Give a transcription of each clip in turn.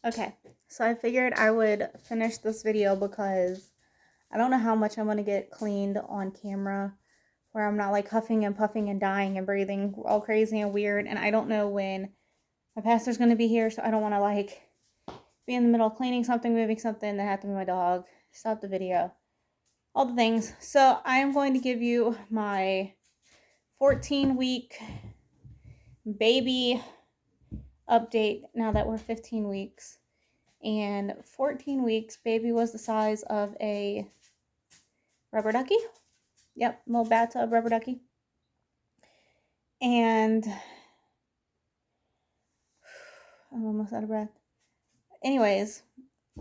Okay, so I figured I would finish this video because I don't know how much I'm going to get cleaned on camera where I'm not like huffing and puffing and dying and breathing all crazy and weird. And I don't know when my pastor's going to be here, so I don't want to like be in the middle of cleaning something, moving something, that have to be my dog, stop the video, all the things. So I am going to give you my 14-week baby update now that we're 15 weeks. And 14 weeks, baby was the size of a rubber ducky. Yep, little bathtub rubber ducky. And I'm almost out of breath. Anyways,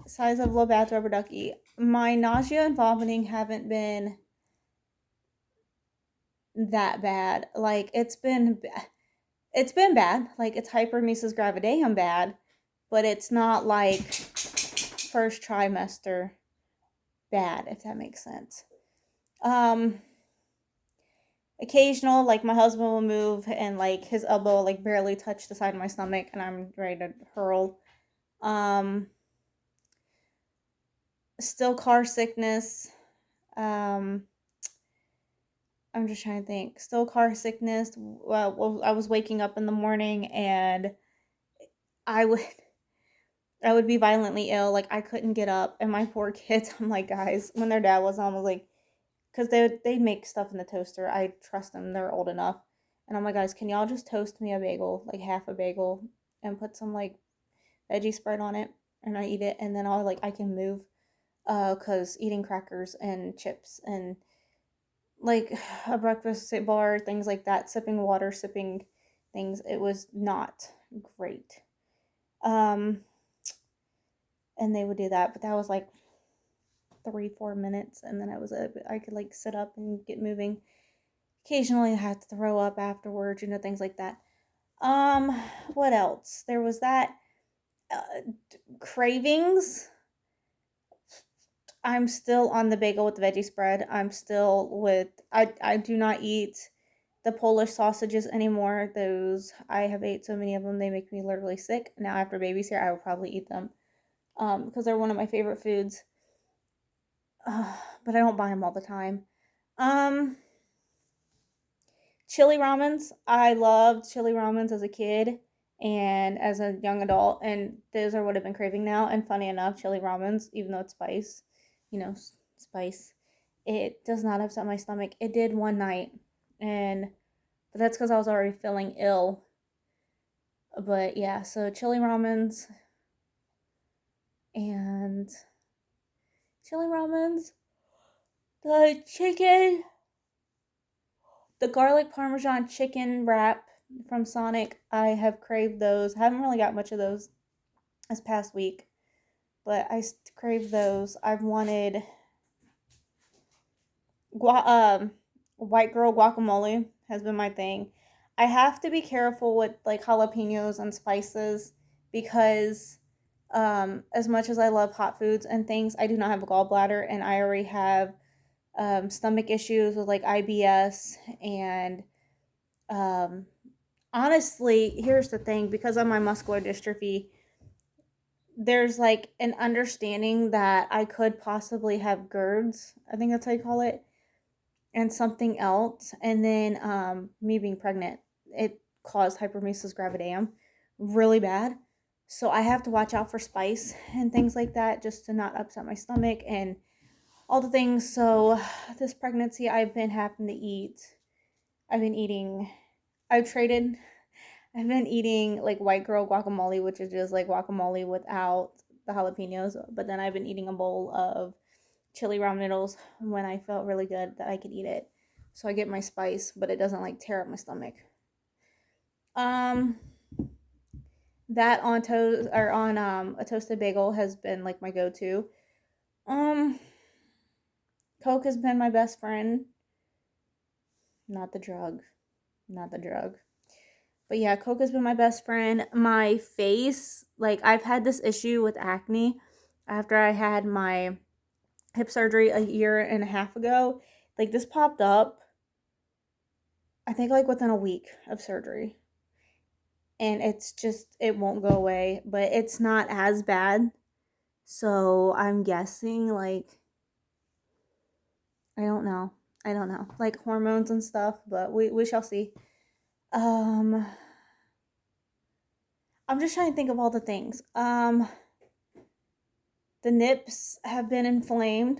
size of little bathtub rubber ducky. My nausea and vomiting haven't been that bad. Like it's been bad. Like it's hyperemesis gravidaeum bad, but it's not like first trimester bad, if that makes sense. Occasional, like my husband will move and like his elbow like barely touch the side of my stomach and I'm ready to hurl. Still car sickness. I'm just trying to think. Still car sickness. Well, I was waking up in the morning and I would I would be violently ill. Like I couldn't get up, and my poor kids. I'm like, guys, when their dad was on, I was like, because they make stuff in the toaster. I trust them; they're old enough. And I'm like, guys, can y'all just toast me a bagel, like half a bagel, and put some like veggie spread on it, and I eat it, and then I can move. Cause eating crackers and chips and like a breakfast bar, things like that, sipping water, sipping things, it was not great. Um, and they would do that, but that was like 3-4 minutes, and then I could like sit up and get moving. Occasionally, I had to throw up afterwards, things like that. Um, what else? There was that cravings. I'm still on the bagel with the veggie spread. I'm still with I do not eat the Polish sausages anymore. Those I have ate so many of them, they make me literally sick. Now after baby's here, I will probably eat them because they're one of my favorite foods. But I don't buy them all the time. Um, Chili ramens. I loved chili ramens as a kid and as a young adult, and those are what I've been craving now. And funny enough, chili ramens, even though it's spice, spice, it does not upset my stomach. It did one night, but that's because I was already feeling ill. But yeah, so chili ramens and chili ramens, the chicken, the garlic parmesan chicken wrap from Sonic. I have craved those. I haven't really got much of those this past week, but I crave those. I've wanted white girl guacamole has been my thing. I have to be careful with like jalapenos and spices because as much as I love hot foods and things, I do not have a gallbladder and I already have stomach issues with like IBS and um, honestly, here's the thing, because of my muscular dystrophy, there's like an understanding that I could possibly have GERDs. I think that's how you call it, and something else. And then me being pregnant, it caused hyperemesis gravidaeum really bad. So I have to watch out for spice and things like that just to not upset my stomach and all the things. So this pregnancy, I've been eating, I've traded I've been eating like white girl guacamole, which is just like guacamole without the jalapenos. But then I've been eating a bowl of chili ramen noodles when I felt really good that I could eat it. So I get my spice, but it doesn't like tear up my stomach. Um, that on toast or on a toasted bagel has been like my go-to. Um, Coke has been my best friend, not the drug, not the drug. But yeah, Coke has been my best friend. My face, like I've had this issue with acne after I had my hip surgery a year and a half ago. Like this popped up, I think like within a week of surgery. and it's just, it won't go away, but it's not as bad. So I'm guessing, like, I don't know. I don't know. Like hormones and stuff, but we shall see. Um I'm just trying to think of all the things. The nips have been inflamed,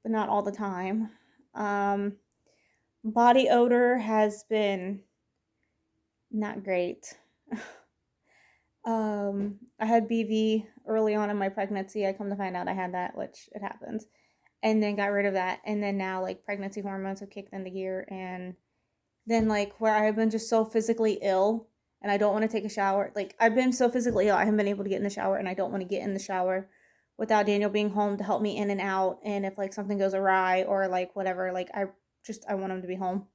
but not all the time. Um Body odor has been not great. I had BV early on in my pregnancy. I come to find out I had that, which it happens. And then got rid of that. And then now like pregnancy hormones have kicked into gear, and then like where I've been just so physically ill and I don't want to take a shower. Like I've been so physically ill, I haven't been able to get in the shower, and I don't want to get in the shower without Daniel being home to help me in and out. And if like something goes awry or like whatever, like I want him to be home.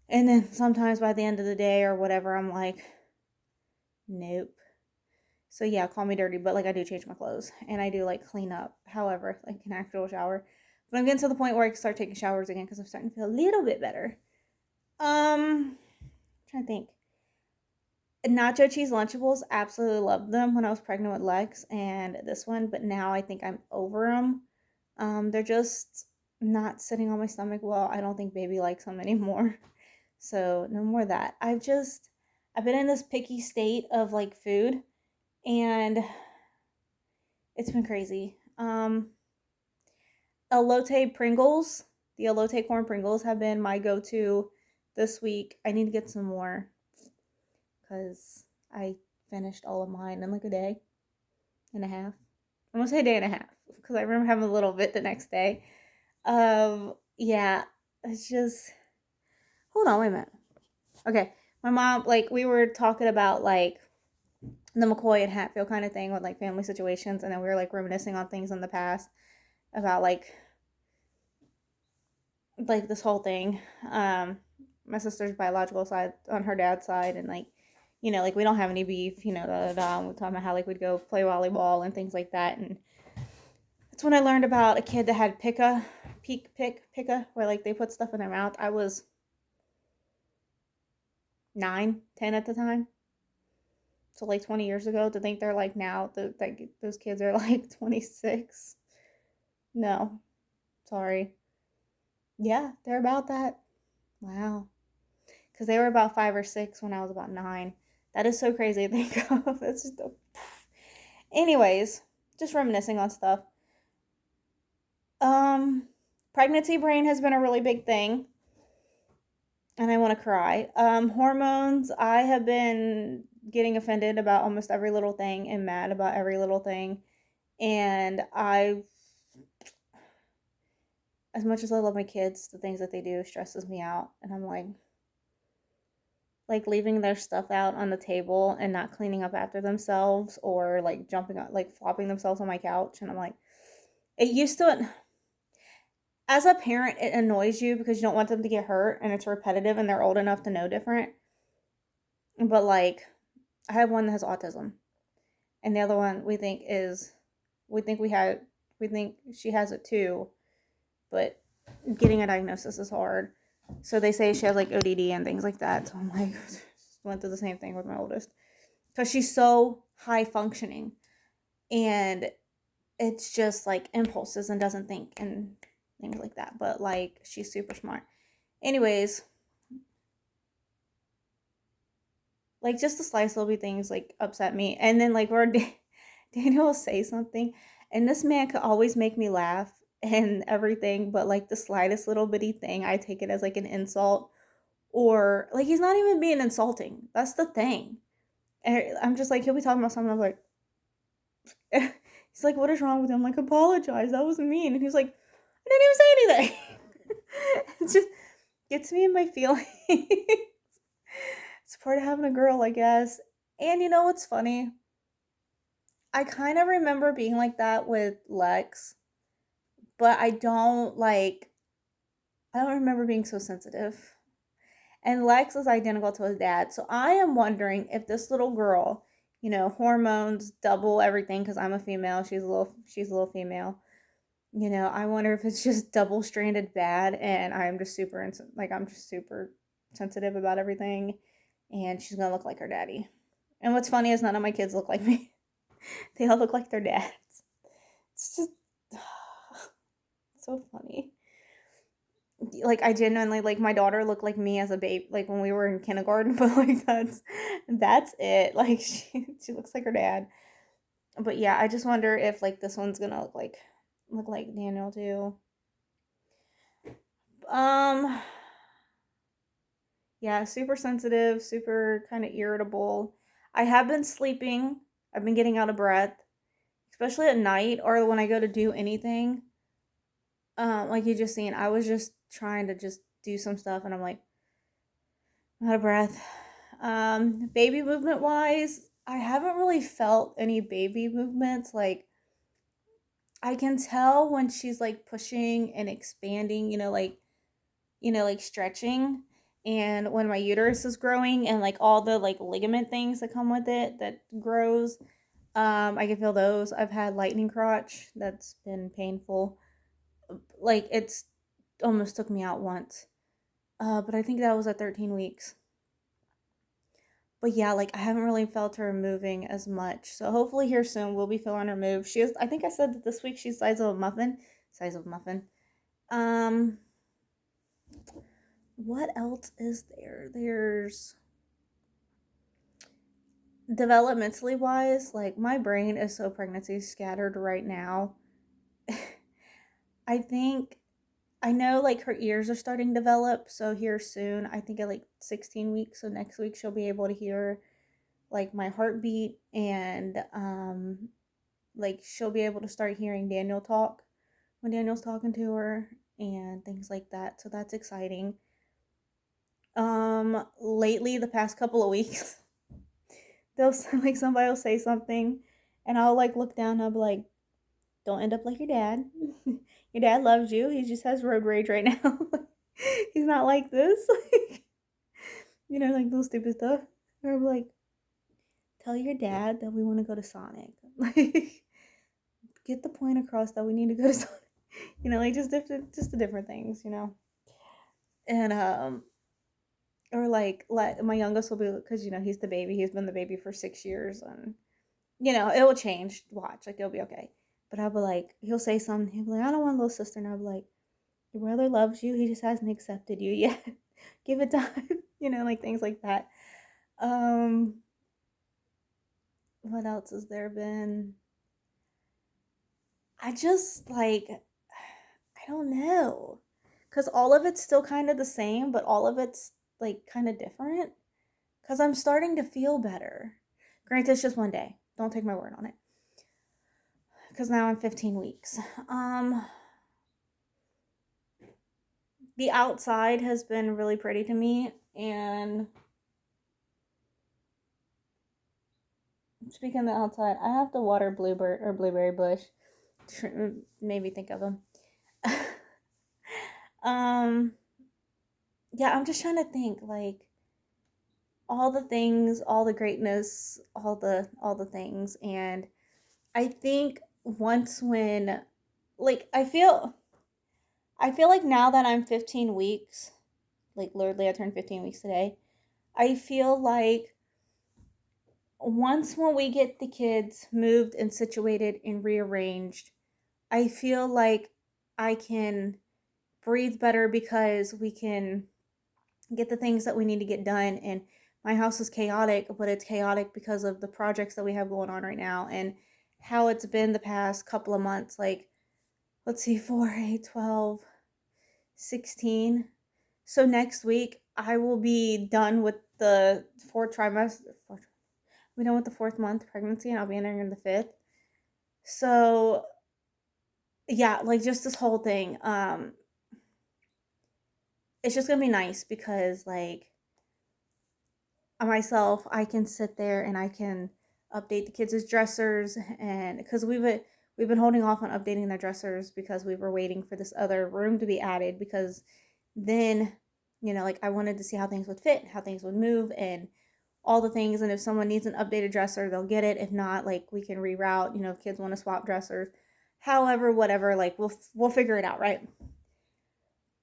And then sometimes by the end of the day or whatever, I'm like, nope. So yeah, call me dirty, but like I do change my clothes and I do like clean up. However, like an actual shower. But I'm getting to the point where I can start taking showers again because I'm starting to feel a little bit better. I'm trying to think. Nacho cheese Lunchables, absolutely loved them when I was pregnant with Lex and this one, but now I think I'm over them. They're just not sitting on my stomach well. I don't think baby likes them anymore. So no more of that. I've been in this picky state of like food, and it's been crazy. Elote Pringles, the elote corn Pringles have been my go-to this week. I need to get some more because I finished all of mine in like a day and a half. I'm gonna say a day and a half because I remember having a little bit the next day. Yeah, it's just, hold on, wait a minute. Okay, my mom, like, we were talking about like the McCoy and Hatfield kind of thing with like family situations, and then we were like reminiscing on things in the past about like this whole thing. My sister's biological side on her dad's side, and like, you know, like we don't have any beef, you know, da da da. We're talking about how like we'd go play volleyball and things like that, and that's when I learned about a kid that had pica, where like they put stuff in their mouth. I was 9, 10 at the time, so like 20 years ago. To think they're like now that those kids are like 26. No, sorry. Yeah, they're about that. Wow. Because they were about 5 or 6 when I was about 9. That is so crazy to think of. It's just a... Anyways, just reminiscing on stuff. Um, Pregnancy brain has been a really big thing, and I want to cry. Hormones, I have been getting offended about almost every little thing and mad about every little thing. And as much as I love my kids, the things that they do stresses me out. And I'm like leaving their stuff out on the table and not cleaning up after themselves, or like jumping on, like flopping themselves on my couch. And I'm like, it used to, as a parent, it annoys you because you don't want them to get hurt and it's repetitive and they're old enough to know different. But like, I have one that has autism, and the other one we think we had, we think she has it too, but getting a diagnosis is hard. So they say she has like ODD and things like that. So I'm like, went through the same thing with my oldest because she's so high functioning, and it's just like impulses and doesn't think and things like that. But like, she's super smart. Anyways, like just the slice little things like upset me, and then like where Daniel will say something, and this man could always make me laugh and everything, but like the slightest little bitty thing, I take it as like an insult, or like he's not even being insulting. That's the thing. And I'm just like, he'll be talking about something. I'm like, he's like, what is wrong with him? I'm like, apologize. That was mean. And he's like, I didn't even say anything. It just gets me in my feelings. It's part of having a girl, I guess. And you know what's funny? I kind of remember being like that with Lex, but I don't remember being so sensitive. And Lex is identical to his dad. So I am wondering if this little girl, you know, hormones double everything because I'm a female, she's a little female. You know, I wonder if it's just double stranded bad, and I'm just super sensitive about everything. and she's gonna look like her daddy. And what's funny is none of my kids look like me. They all look like their dads. It's just so funny. Like I genuinely like my daughter looked like me as a baby, like when we were in kindergarten, but like that's it. Like she looks like her dad. But yeah, I just wonder if like this one's gonna look like Daniel too. Um, yeah, super sensitive, super kind of irritable. I have been sleeping. I've been getting out of breath, especially at night or when I go to do anything. Like you just seen, I was just trying to just do some stuff, and I'm like out of breath. Baby movement wise, I haven't really felt any baby movements. Like I can tell when she's like pushing and expanding, like stretching, and when my uterus is growing and like all the like ligament things that come with it that grows. I can feel those. I've had lightning crotch. That's been painful. Like it's almost took me out once. But I think that was at 13 weeks. But yeah, like I haven't really felt her moving as much. So hopefully here soon we'll be feeling her move. She is, I think I said that this week she's size of a muffin. Size of a muffin. Um what else is there? There's developmentally wise, like my brain is so pregnancy scattered right now. I think I know like her ears are starting to develop, so here soon, I think at like 16 weeks, so next week she'll be able to hear like my heartbeat, and like she'll be able to start hearing Daniel talk when Daniel's talking to her and things like that. So that's exciting. Lately the past couple of weeks, they'll like somebody will say something, and I'll like look down and I'll be like, don't end up like your dad. Your dad loves you. He just has road rage right now. He's not like this. Like those stupid stuff. Or I'm like, tell your dad that we want to go to Sonic. Like, get the point across that we need to go to Sonic. Like just the different things. And or like let my youngest will be, because he's the baby. He's been the baby for 6 years, and it will change. Watch, like it'll be okay. But I'll be like, he'll say something. He'll be like, I don't want a little sister, and I'll be like, your brother loves you. He just hasn't accepted you yet. Give it time. Like things like that. Um, what else has there been? I just like, I don't know. Because all of it's still kind of the same, but all of it's like kind of different. Because I'm starting to feel better. Granted, it's just one day. Don't take my word on it. Because now I'm 15 weeks. The outside has been really pretty to me. And speaking of the outside, I have to water bluebird or blueberry bush. Maybe think of them. um, yeah, I'm just trying to think like all the things, all the greatness, all the things, and I think once when like I feel like now that I'm 15 weeks, like literally I turned 15 weeks today. I feel like once when we get the kids moved and situated and rearranged, I feel like I can breathe better because we can get the things that we need to get done. And my house is chaotic, but it's chaotic because of the projects that we have going on right now and how it's been the past couple of months. Like, let's see, 4, 8, 12, 16. So next week, I will be done with the fourth trimester. We're done with the 4th month pregnancy, and I'll be entering the 5th. So yeah, like just this whole thing. It's just gonna be nice because like myself, I can sit there and I can update the kids' dressers, and because we've been holding off on updating their dressers because we were waiting for this other room to be added, because then like I wanted to see how things would fit, how things would move, and all the things. And if someone needs an updated dresser, they'll get it. If not, like we can reroute. If kids want to swap dressers, however, whatever, like we'll figure it out, right?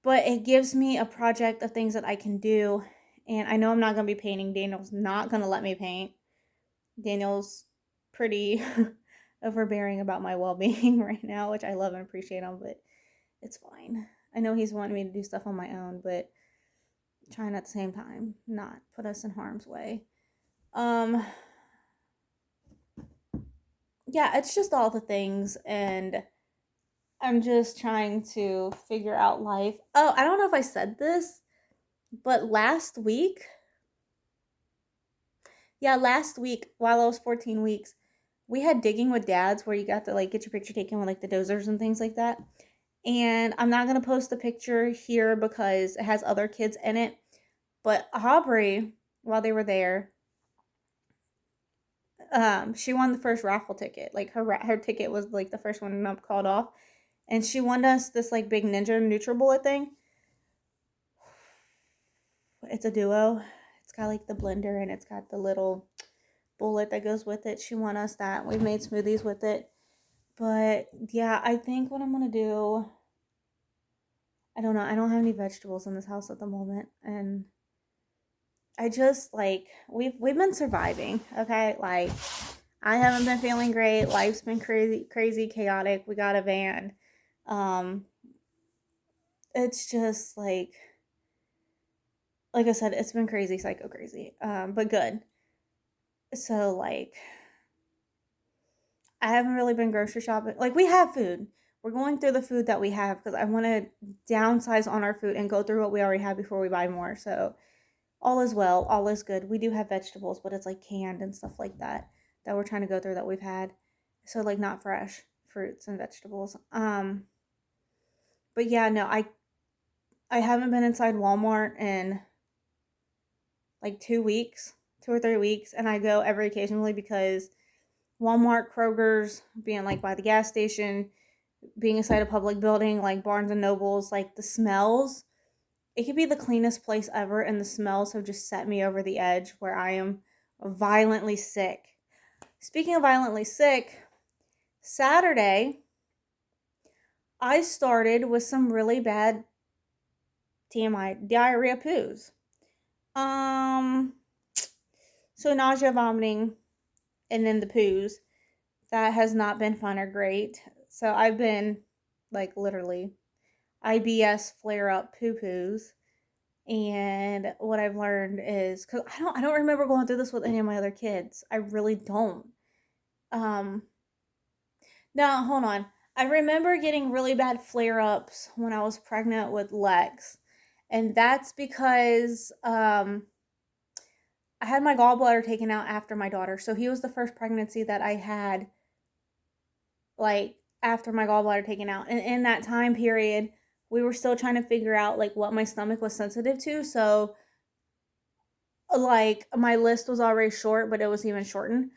But it gives me a project of things that I can do, And I know I'm not going to be painting. Daniel's not going to let me paint. Daniel's pretty overbearing about my well-being right now, which I love and appreciate him, but it's fine. I know he's wanting me to do stuff on my own, but trying at the same time not put us in harm's way. Yeah, it's just all the things, and I'm just trying to figure out life. Oh, I don't know if I said this, but last week while I was 14 weeks, we had digging with dads where you got to like get your picture taken with like the dozers and things like that. And I'm not going to post the picture here because it has other kids in it. But Aubrey, while they were there, she won the first raffle ticket. Like her ticket was like the first one up called off. And she won us this like big Ninja NutriBullet thing. It's a duo. It's got like the blender and it's got the little bullet that goes with it. She won us that. We've made smoothies with it. But yeah, I think what I'm gonna do, I don't know. I don't have any vegetables in this house at the moment, and I just like we've been surviving. Okay, like I haven't been feeling great. Life's been crazy, chaotic. We got a van. Um, it's just like I said, it's been crazy, psycho crazy. But good. So like I haven't really been grocery shopping. Like we have food. We're going through the food that we have because I want to downsize on our food and go through what we already have before we buy more. So all is well, all is good. We do have vegetables, but it's like canned and stuff like that that we're trying to go through that we've had. So like not fresh fruits and vegetables. But yeah, no, I haven't been inside Walmart in like 2 weeks, 2 or 3 weeks, and I go every occasionally because Walmart, Kroger's, being like by the gas station, being inside a public building like Barnes and Nobles, like the smells, it could be the cleanest place ever, and the smells have just set me over the edge where I am violently sick. Speaking of violently sick, Saturday, I started with some really bad TMI diarrhea poos. So nausea, vomiting, and then the poos. That has not been fun or great. So I've been like literally IBS flare up poo poos. And what I've learned is because I don't remember going through this with any of my other kids. I really don't. Um Now hold on. I remember getting really bad flare ups when I was pregnant with Lex. And that's because I had my gallbladder taken out after my daughter. So he was the first pregnancy that I had like after my gallbladder taken out. And in that time period, we were still trying to figure out like what my stomach was sensitive to. So like my list was already short, but it was even shortened.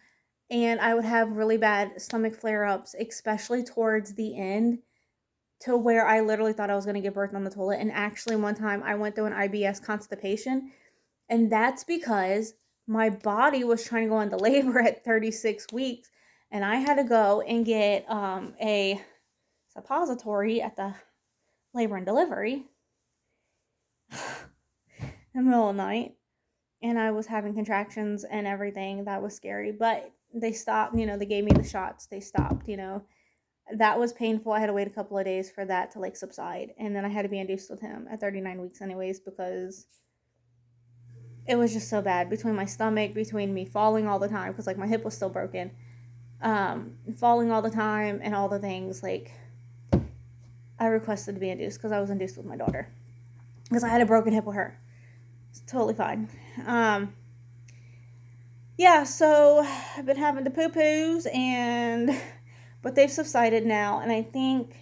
And I would have really bad stomach flare ups, especially towards the end, to where I literally thought I was going to give birth on the toilet. And actually, one time I went through an IBS constipation, and that's because my body was trying to go into labor at 36 weeks, and I had to go and get a suppository at the labor and delivery in the middle of the night, and I was having contractions and everything. That was scary, but they stopped. They gave me the shots. They stopped. That was painful. I had to wait a couple of days for that to like subside, and then I had to be induced with him at 39 weeks anyways because it was just so bad between my stomach, between me falling all the time because like my hip was still broken, falling all the time and all the things. Like I requested to be induced because I was induced with my daughter because I had a broken hip with her. It's totally fine. Yeah, so I've been having the poo-poos but they've subsided now, and I don't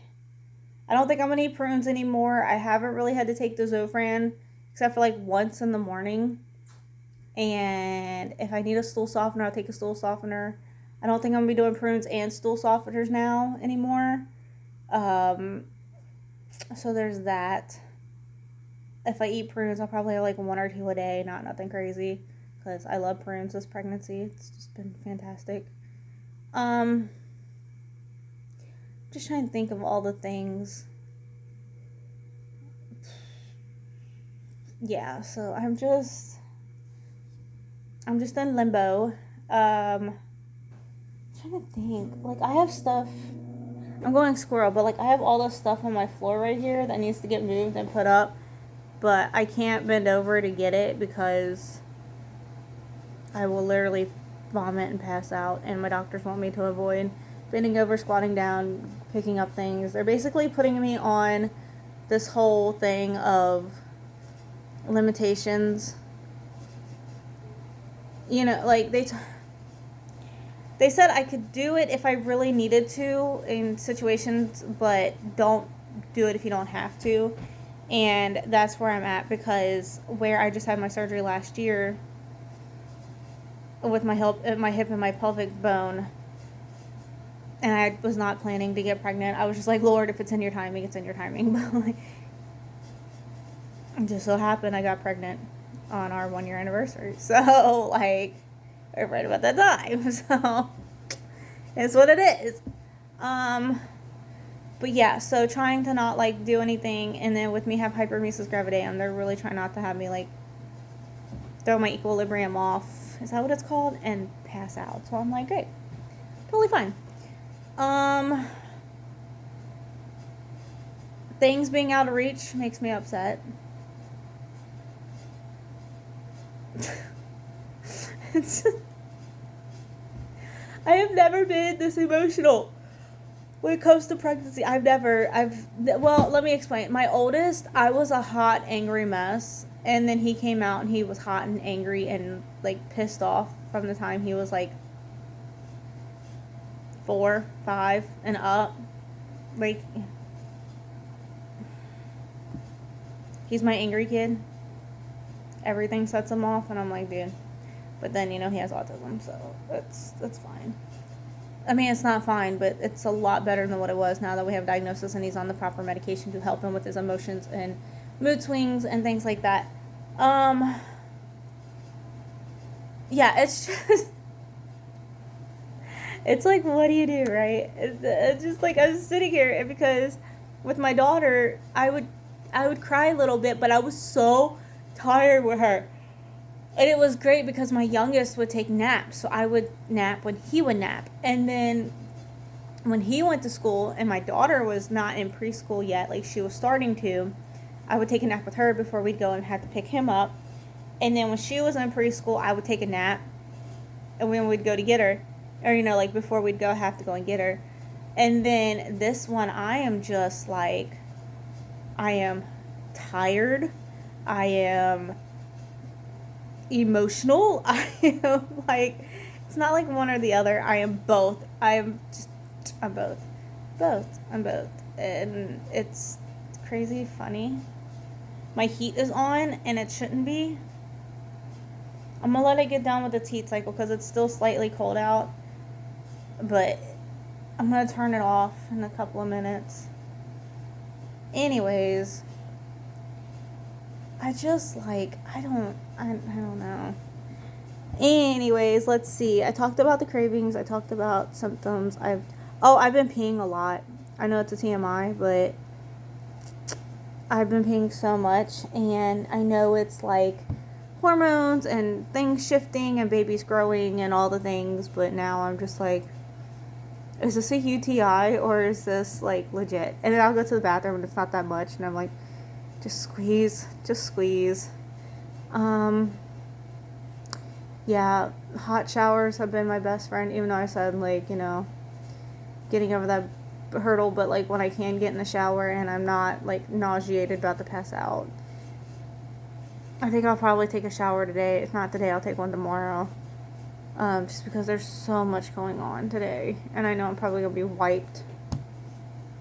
think I'm gonna eat prunes anymore. I haven't really had to take the Zofran except for like once in the morning. And if I need a stool softener, I'll take a stool softener. I don't think I'm gonna be doing prunes and stool softeners now anymore. So there's that. If I eat prunes, I'll probably have like 1 or 2 a day, nothing crazy. Because I love prunes this pregnancy. It's just been fantastic. Just trying to think of all the things. Yeah, so I'm just I'm just in limbo. I'm trying to think. Like, I have stuff. I'm going squirrel, but like I have all this stuff on my floor right here that needs to get moved and put up, but I can't bend over to get it because I will literally vomit and pass out, and my doctors want me to avoid bending over, squatting down, picking up things. They're basically putting me on this whole thing of limitations. You know, like they said I could do it if I really needed to in situations, but don't do it if you don't have to. And that's where I'm at, because where I just had my surgery last year with my hip and my pelvic bone, and I was not planning to get pregnant. I was just like, Lord, if it's in your timing, it's in your timing. But like, it just so happened I got pregnant on our 1 year anniversary. So like, right about that time. So it's what it is. But yeah, so trying to not like do anything, and then with me have hyperemesis gravidarum, they're really trying not to have me like throw my equilibrium off. Is that what it's called? And pass out. So I'm like, great. Totally fine. Things being out of reach makes me upset. I have never been this emotional when it comes to pregnancy. Well, let me explain. My oldest, I was a hot, angry mess. And then he came out and he was hot and angry and like pissed off from the time he was like 4, 5 and up. Like, he's my angry kid. Everything sets him off, and I'm like, dude. But then, you know, he has autism, so that's fine. I mean, it's not fine, but it's a lot better than what it was now that we have diagnosis and he's on the proper medication to help him with his emotions and mood swings and things like that. Yeah, it's just, it's like, what do you do, right? It's just like, I was sitting here, because with my daughter, I would cry a little bit, but I was so tired with her. And it was great because my youngest would take naps, so I would nap when he would nap. And then when he went to school and my daughter was not in preschool yet, like she was starting to, I would take a nap with her before we'd go and have to pick him up. And then when she was in preschool, I would take a nap, and when we'd go to get her, or, you know, like before we'd go, have to go and get her. And then this one, I am just like, I am tired. I am emotional. I am like, it's not like one or the other. I am both. I'm both. I'm both. And it's crazy funny. My heat is on, and it shouldn't be. I'm gonna let it get down with its heat cycle because it's still slightly cold out. But I'm gonna turn it off in a couple of minutes. Anyways, I just like, I don't know. Anyways, let's see. I talked about the cravings. I talked about symptoms. I've been peeing a lot. I know it's a TMI, but I've been peeing so much, and I know it's like hormones and things shifting and babies growing and all the things, but now I'm just like, is this a UTI or is this like legit? And then I'll go to the bathroom and it's not that much, and I'm like, just squeeze. Yeah, hot showers have been my best friend, even though I said, like, you know, getting over that hurdle, but like when I can get in the shower and I'm not like nauseated about to pass out. I think I'll probably take a shower today. If not today, I'll take one tomorrow. Just because there's so much going on today, and I know I'm probably gonna be wiped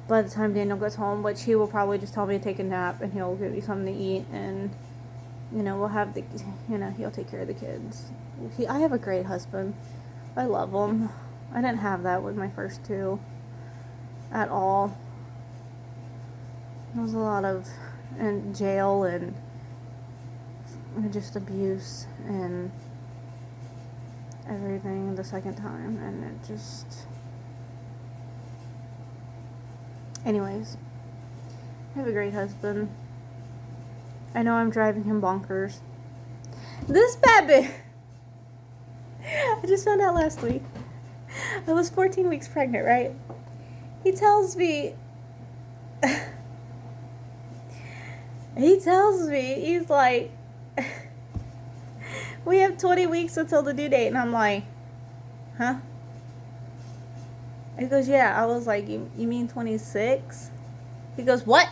by the time Daniel gets home, which he will probably just tell me to take a nap, and he'll give me something to eat, and, you know, we'll have he'll take care of the kids. I have a great husband. I love him. I didn't have that with my first two at all. There was a lot of in jail and just abuse and everything the second time, and it just, anyways, I have a great husband. I know I'm driving him bonkers. This baby, I just found out last week. I was 14 weeks pregnant, right? He tells me, he's like, we have 20 weeks until the due date. And I'm like, huh? He goes, yeah. I was like, you mean 26? He goes, what?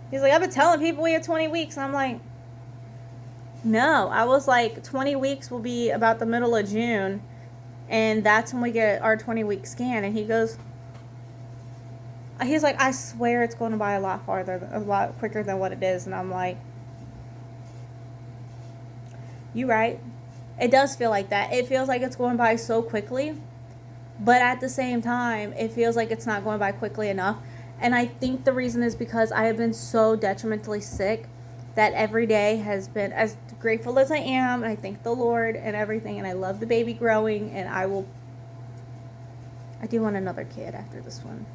He's like, I've been telling people we have 20 weeks. And I'm like, no. I was like, 20 weeks will be about the middle of June. And that's when we get our 20-week scan. And he's like, I swear it's going to be a lot quicker than what it is. And I'm like, you right. It does feel like that. It feels like it's going by so quickly. But at the same time, it feels like it's not going by quickly enough. And I think the reason is because I have been so detrimentally sick that every day has been, as grateful as I am, and I thank the Lord and everything, and I love the baby growing, and I do want another kid after this one.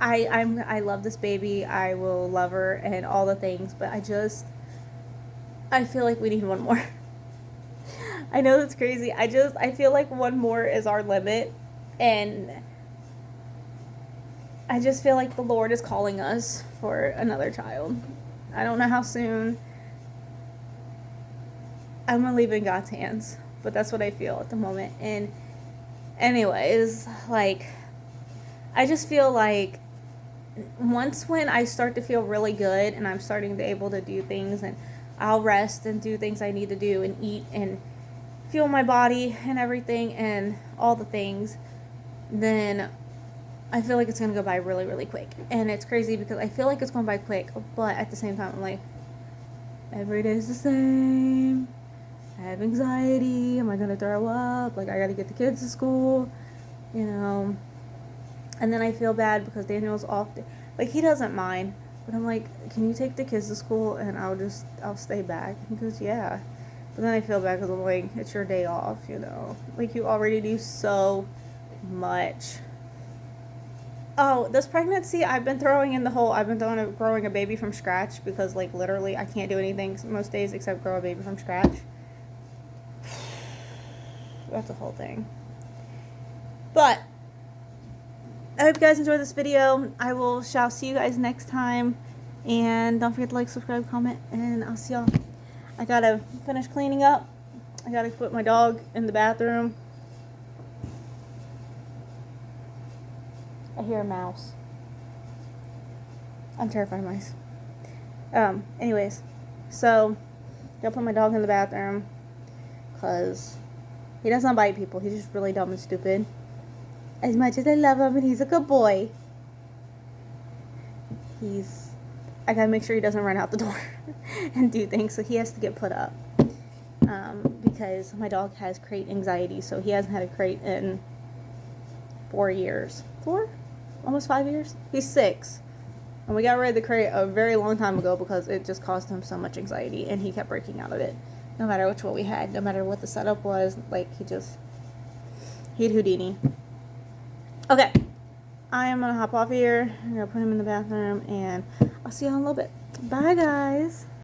I love this baby. I will love her and all the things, but I feel like we need one more. I know that's crazy. I feel like one more is our limit, and I just feel like the Lord is calling us for another child. I don't know how soon. I'm going to leave it in God's hands, but that's what I feel at the moment. And anyways, like, I just feel like once when I start to feel really good and I'm starting to be able to do things, and I'll rest and do things I need to do and eat and feel my body and everything and all the things, then I feel like it's going to go by really, really quick. And it's crazy because I feel like it's going by quick, but at the same time, I'm like, every day's the same. I have anxiety. Am I going to throw up? Like, I got to get the kids to school, you know. And then I feel bad because Daniel's off. Like, he doesn't mind. But I'm like, can you take the kids to school and I'll stay back? He goes, yeah. But then I feel bad because I'm like, it's your day off, you know. Like, you already do so much. Oh, this pregnancy, I've been growing a baby from scratch because, like, literally I can't do anything most days except grow a baby from scratch. That's a whole thing. But I hope you guys enjoyed this video. Shall see you guys next time. And don't forget to like, subscribe, comment, and I'll see y'all. I gotta finish cleaning up. I gotta put my dog in the bathroom. I hear a mouse. I'm terrified of mice. Anyways, so gotta put my dog in the bathroom because he does not bite people. He's just really dumb and stupid. As much as I love him and he's a good boy, I gotta make sure he doesn't run out the door and do things, so he has to get put up. Because my dog has crate anxiety, so he hasn't had a crate in 4 years. 4? Almost 5 years? He's 6. And we got rid of the crate a very long time ago because it just caused him so much anxiety, and he kept breaking out of it. No matter which one we had, no matter what the setup was, like, he'd Houdini. Okay. I am gonna hop off here. I'm gonna put him in the bathroom, and I'll see y'all in a little bit. Bye, guys.